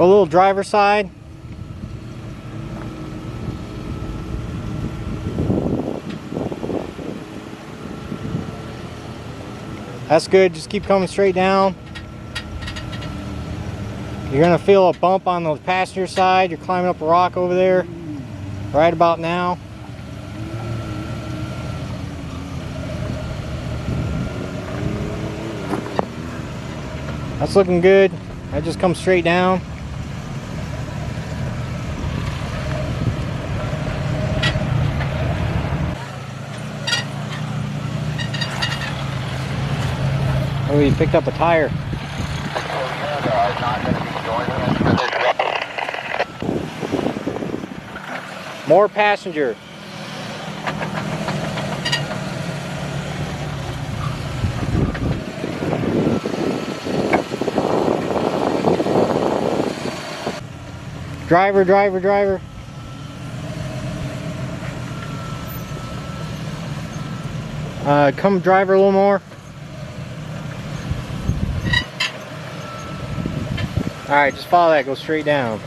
Go a little driver side. That's good, just keep coming straight down. You're gonna feel a bump on the passenger side. You're climbing up a rock over there right about now. That's looking good. That just comes straight down. Oh, you picked up a tire. More passenger. Driver, driver, driver. Come driver a little more. Alright, just follow that, go straight down.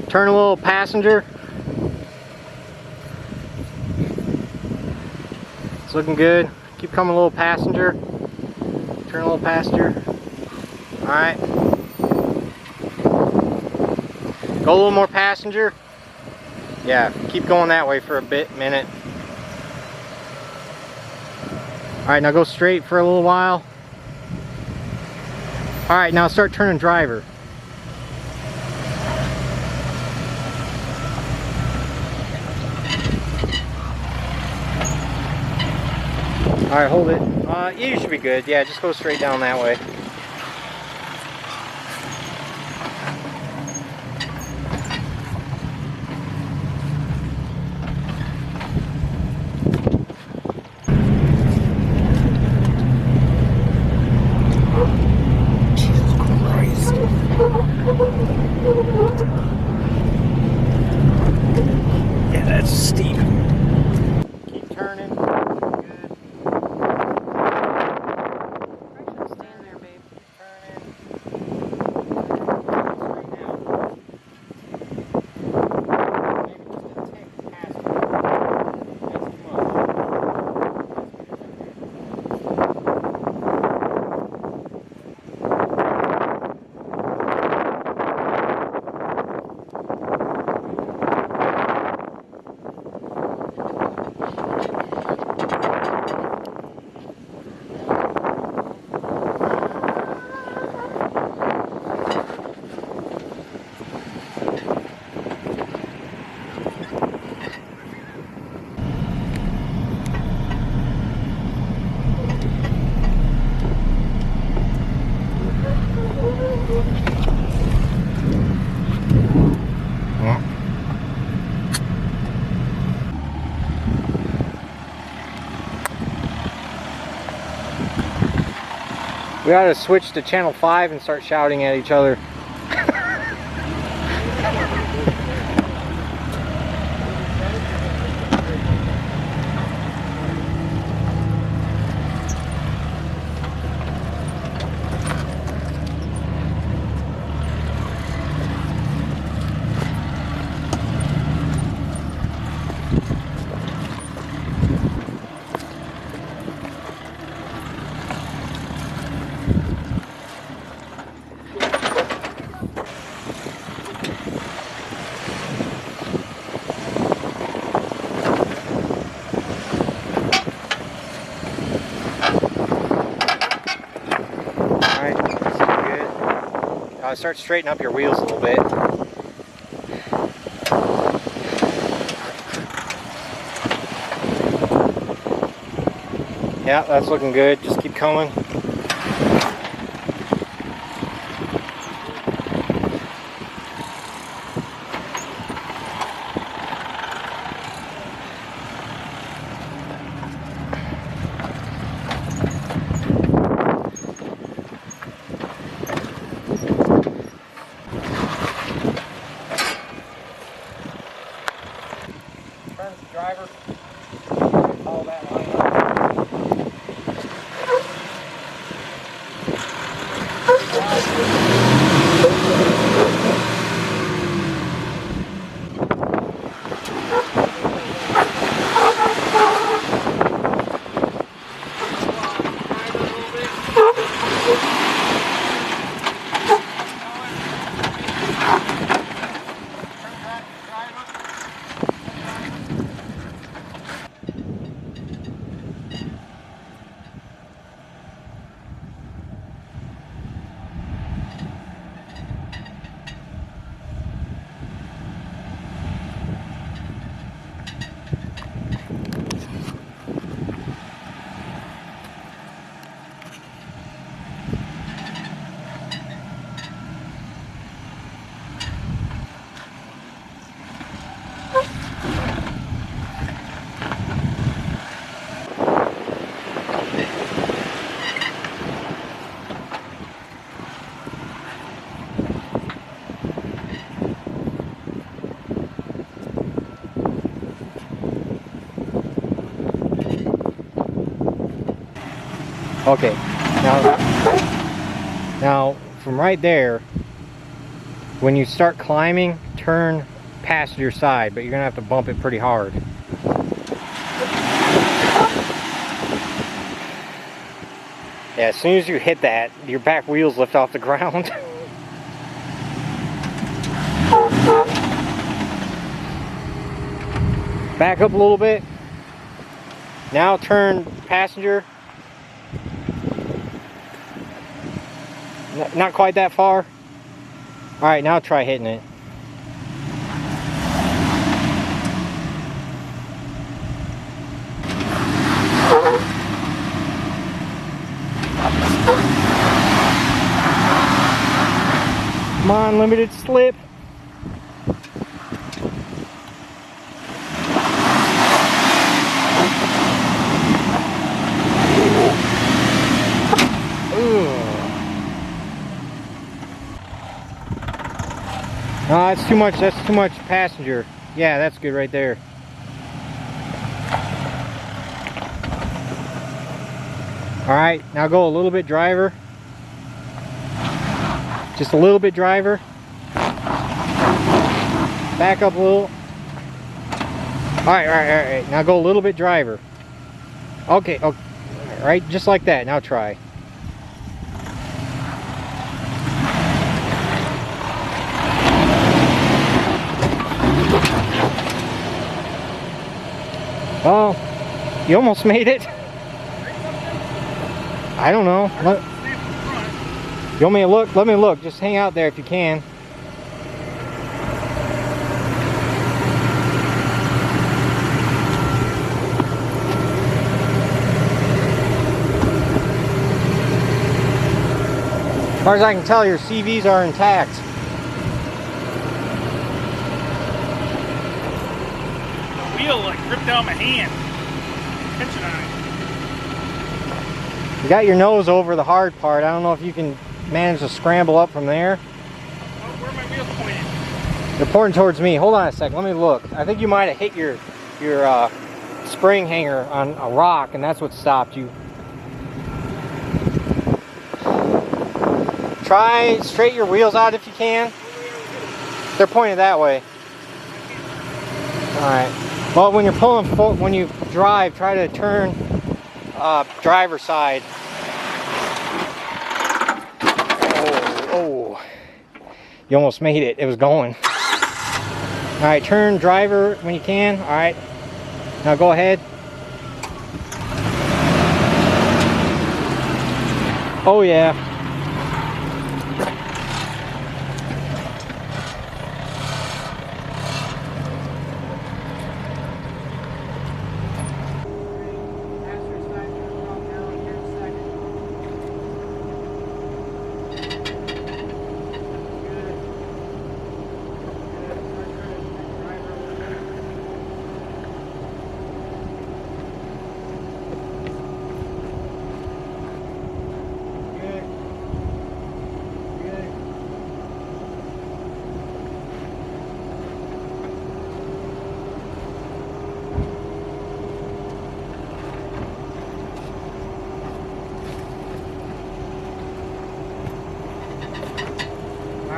Turn a little passenger. It's looking good. Keep coming a little passenger. Turn a little passenger. Alright. Go a little more passenger. Yeah, keep going that way for a minute. Alright, now go straight for a little while. Alright, now start turning driver. Alright, hold it. You should be good. Yeah, just go straight down that way. Yeah, that's steep. Keep turning. Good. Stand there, babe. Turning. Straight down. Maybe just a tick past you. That's too much. We ought to switch to channel 5 and start shouting at each other. Start straightening up your wheels a little bit. Yeah, that's looking good. Just keep coming. Okay, now from right there, when you start climbing, turn passenger side, but you're gonna have to bump it pretty hard. Yeah, as soon as you hit that, your back wheels lift off the ground. Back up a little bit. Now turn passenger. Not quite that far. Alright, now try hitting it. Come on, limited slip. No, that's too much. That's too much passenger. Yeah, that's good right there. All right, now go a little bit driver. Just a little bit driver. Back up a little. All right. Now go a little bit driver. Okay. All right, just like that. Now try. Oh, you almost made it. I don't know. You want me to look? Let me look. Just hang out there if you can. As far as I can tell, your CVs are intact. Wheel like ripped out my hand. Tension on it. You got your nose over the hard part. I don't know if you can manage to scramble up from there. Oh, where are my wheels pointing? They're pointing towards me. Hold on a second. Let me look. I think you might have hit your spring hanger on a rock, and that's what stopped you. Try straighten your wheels out if you can. They're pointed that way. All right. Well, when you're pulling, when you drive, try to turn driver side. Oh, you almost made it. It was going. All right, turn driver when you can. All right, now go ahead. Oh yeah.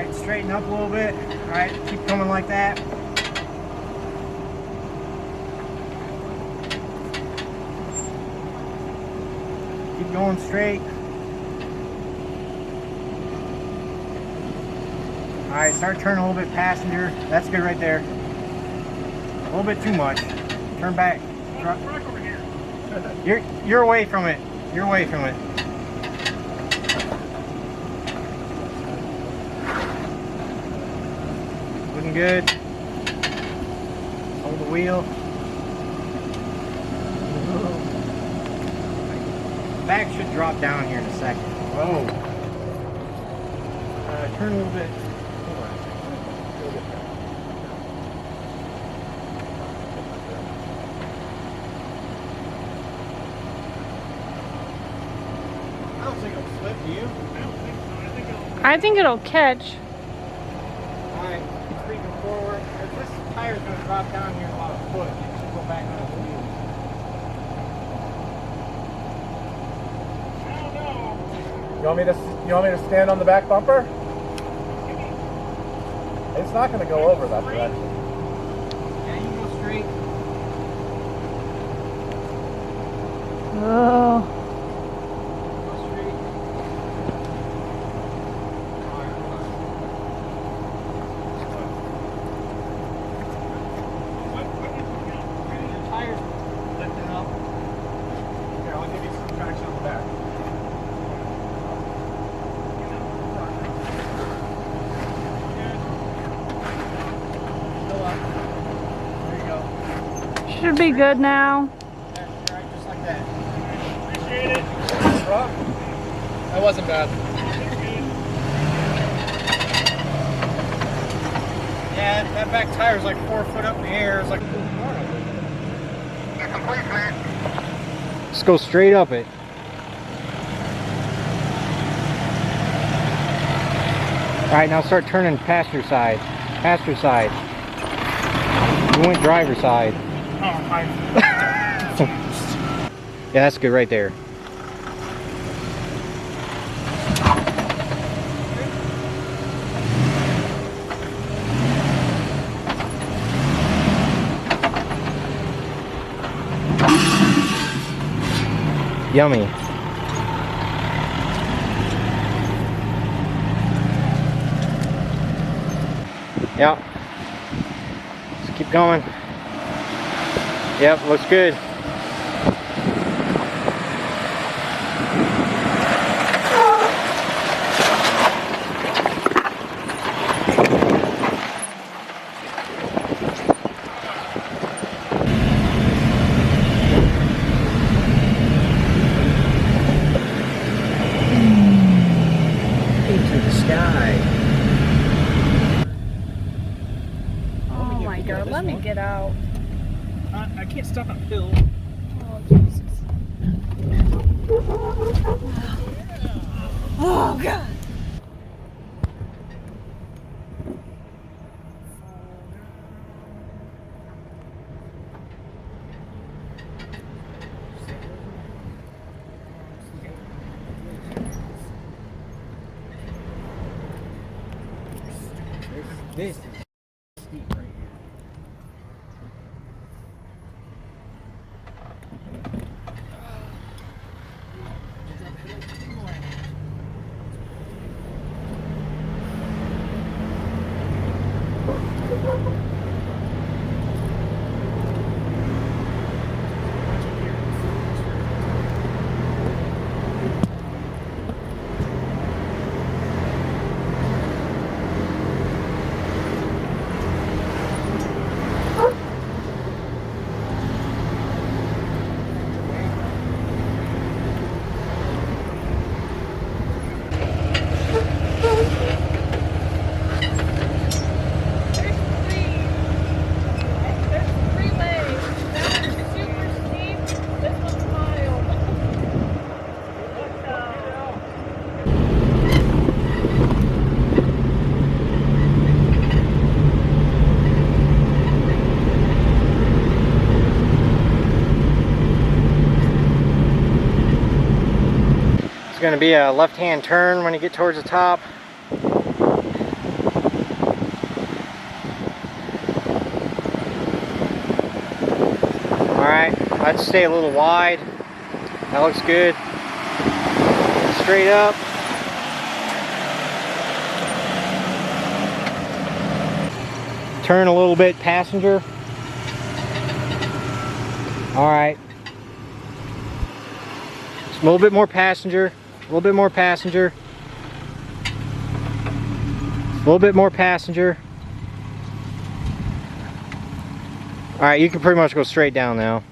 Alright, straighten up a little bit. Alright, keep coming like that. Keep going straight. Alright, start turning a little bit passenger. That's good right there. A little bit too much. Turn back. You're away from it. You're away from it. Looking good. Hold the wheel. Back should drop down here in a second. Oh. Turn a little bit. I don't think it'll slip, do you? I don't think so. I think it'll catch. Alright, keep creeping forward. This tire's going to drop down here about a foot. It should go back on the wheel. I don't know. You want me to stand on the back bumper? It's not going to go over that direction. Yeah, you can go straight. Oh. Go straight. Alright, hold on. What did you count? Maybe the tires lifting up. Here, I'll give you some traction on the back. Still up. There you go. Should be good now. There, right, just like that. Appreciate it. That wasn't bad. Yeah, that back tire's like 4 foot up in the air. It's like. Just go straight up it. Alright, now start turning passenger side. Passenger side. You went driver side. Oh, my. Yeah, that's good right there. Yummy. Yep. Just keep going. Yep, looks good. Into the sky. Oh my god, let me get out. I can't stop on hill. Oh, Jesus. Oh, God. This is steep right here. It's going to be a left-hand turn when you get towards the top. I'd stay a little wide. That looks good. Straight up. Turn a little bit passenger. Alright. Just a little bit more passenger. A little bit more passenger. A little bit more passenger. Alright, you can pretty much go straight down now.